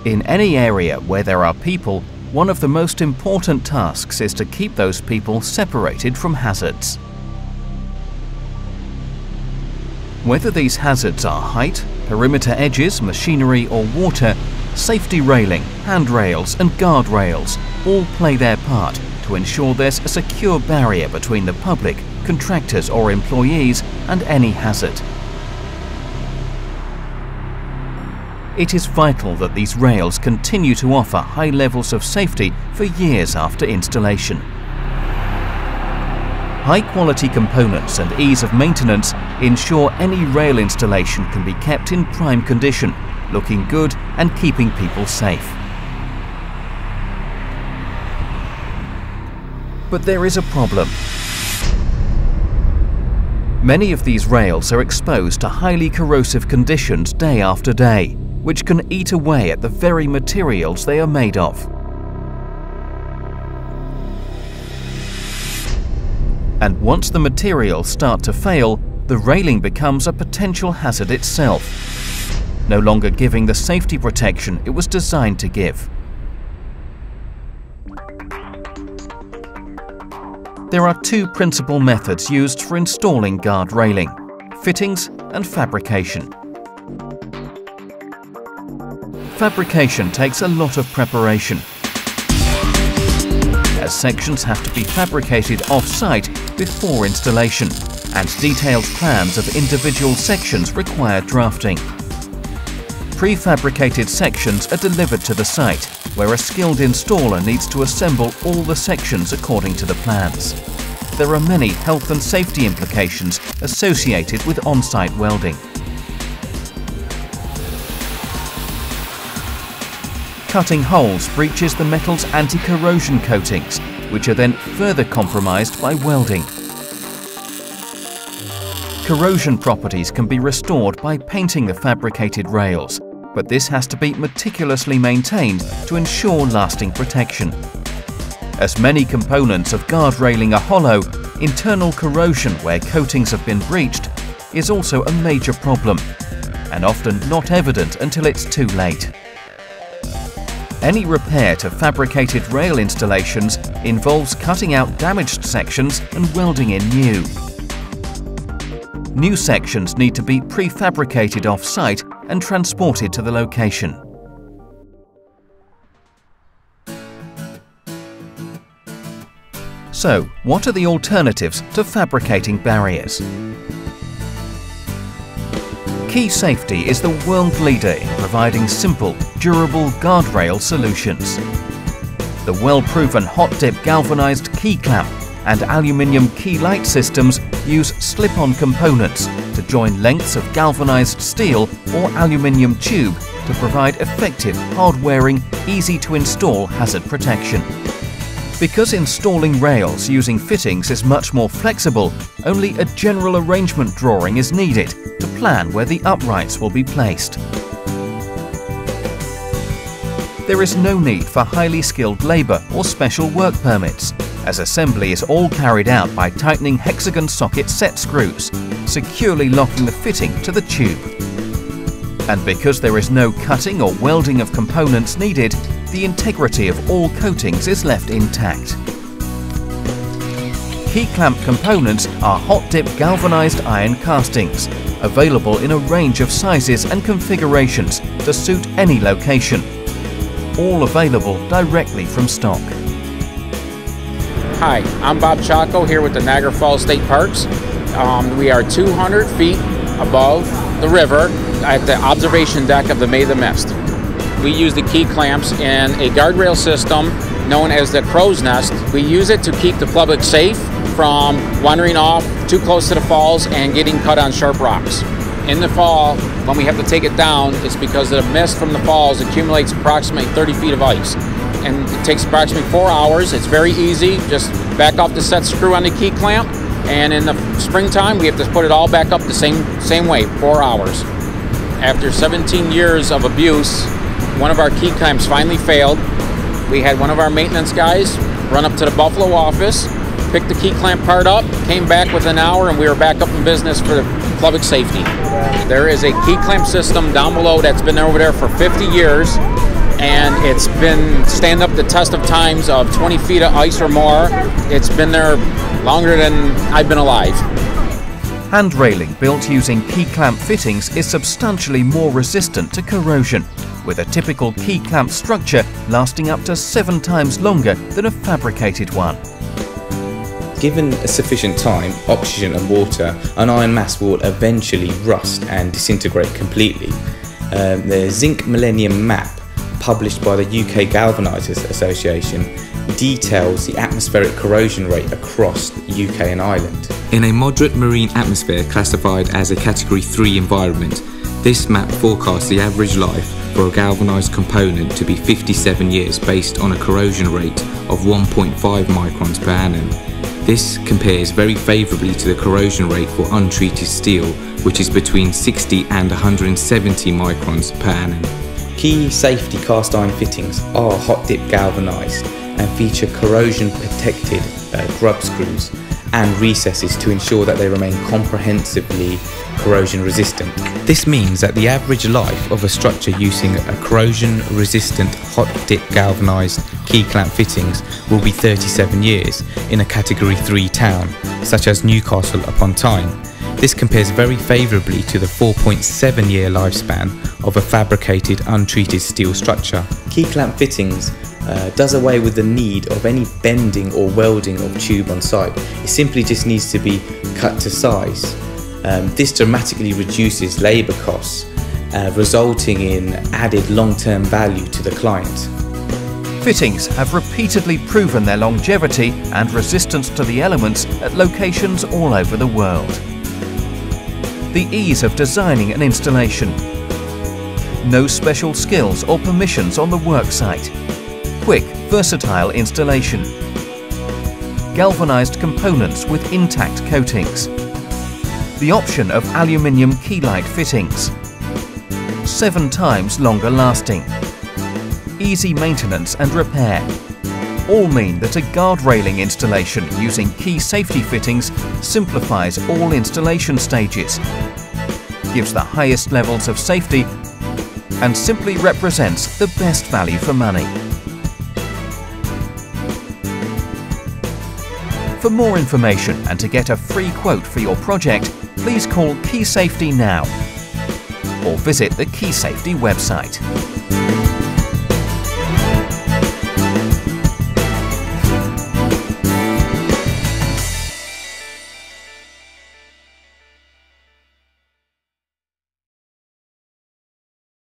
In any area where there are people, one of the most important tasks is to keep those people separated from hazards. Whether these hazards are height, perimeter edges, machinery or water, safety railing, handrails and guardrails all play their part to ensure there's a secure barrier between the public, contractors or employees and any hazard. It is vital that these rails continue to offer high levels of safety for years after installation. High-quality components and ease of maintenance ensure any rail installation can be kept in prime condition, looking good and keeping people safe. But there is a problem. Many of these rails are exposed to highly corrosive conditions day after day, which can eat away at the very materials they are made of. And once the materials start to fail, the railing becomes a potential hazard itself, no longer giving the safety protection it was designed to give. There are two principal methods used for installing guard railing: fittings and fabrication. Fabrication takes a lot of preparation, as sections have to be fabricated off-site before installation, and detailed plans of individual sections require drafting. Prefabricated sections are delivered to the site, where a skilled installer needs to assemble all the sections according to the plans. There are many health and safety implications associated with on-site welding. Cutting holes breaches the metal's anti-corrosion coatings, which are then further compromised by welding. Corrosion properties can be restored by painting the fabricated rails, but this has to be meticulously maintained to ensure lasting protection. As many components of guard railing are hollow, internal corrosion where coatings have been breached is also a major problem, and often not evident until it's too late. Any repair to fabricated rail installations involves cutting out damaged sections and welding in new. New sections need to be prefabricated off-site and transported to the location. So, what are the alternatives to fabricating barriers? Kee Safety is the world leader in providing simple, durable guardrail solutions. The well-proven hot-dip galvanized Kee Klamp and aluminium key light systems use slip-on components to join lengths of galvanized steel or aluminium tube to provide effective, hard-wearing, easy-to-install hazard protection. Because installing rails using fittings is much more flexible, only a general arrangement drawing is needed to plan where the uprights will be placed. There is no need for highly skilled labour or special work permits, as assembly is all carried out by tightening hexagon socket set screws, securely locking the fitting to the tube. And because there is no cutting or welding of components needed, the integrity of all coatings is left intact. Kee Klamp components are hot-dip galvanized iron castings, available in a range of sizes and configurations to suit any location. All available directly from stock. Hi, I'm Bob Chaco here with the Niagara Falls State Parks. We are 200 feet above the river at the observation deck of the May the Mist. We use the Kee Klamps in a guardrail system known as the crow's nest. We use it to keep the public safe from wandering off too close to the falls and getting cut on sharp rocks. In the fall, when we have to take it down, it's because the mist from the falls accumulates approximately 30 feet of ice. And it takes approximately 4 hours. It's very easy. Just back off the set screw on the Kee Klamp, and in the springtime, we have to put it all back up the same way, 4 hours. After 17 years of abuse, one of our Kee Klamps finally failed. We had one of our maintenance guys run up to the Buffalo office, picked the Kee Klamp part up, came back within an hour, and we were back up in business for the public safety. There is a Kee Klamp system down below that's been over there for 50 years, and it's been stand up the test of times of 20 feet of ice or more. It's been there longer than I've been alive. Hand railing built using Kee Klamp fittings is substantially more resistant to corrosion, with a typical Kee Klamp structure lasting up to 7 times longer than a fabricated one. Given a sufficient time, oxygen and water, an iron mass will eventually rust and disintegrate completely. The Zinc Millennium Map, published by the UK Galvanisers Association, details the atmospheric corrosion rate across the UK and Ireland. In a moderate marine atmosphere classified as a Category 3 environment, this map forecasts the average life for a galvanised component to be 57 years based on a corrosion rate of 1.5 microns per annum. This compares very favourably to the corrosion rate for untreated steel, which is between 60 and 170 microns per annum. Key safety cast iron fittings are hot dip galvanised and feature corrosion protected grub screws and recesses to ensure that they remain comprehensively corrosion resistant. This means that the average life of a structure using a corrosion resistant hot dip galvanised Kee Klamp fittings will be 37 years in a Category 3 town such as Newcastle upon Tyne. This compares very favourably to the 4.7 year lifespan of a fabricated untreated steel structure. Kee Klamp fittings does away with the need of any bending or welding of tube on site. It simply just needs to be cut to size. This dramatically reduces labour costs, resulting in added long-term value to the client. Fittings have repeatedly proven their longevity and resistance to the elements at locations all over the world. The ease of designing an installation. No special skills or permissions on the worksite. Quick, versatile installation. Galvanized components with intact coatings. The option of aluminium key-light fittings. 7 times longer lasting. Easy maintenance and repair. All mean that a guard railing installation using Kee safety fittings simplifies all installation stages, gives the highest levels of safety, and simply represents the best value for money. For more information and to get a free quote for your project, please call Kee Safety now or visit the Kee Safety website.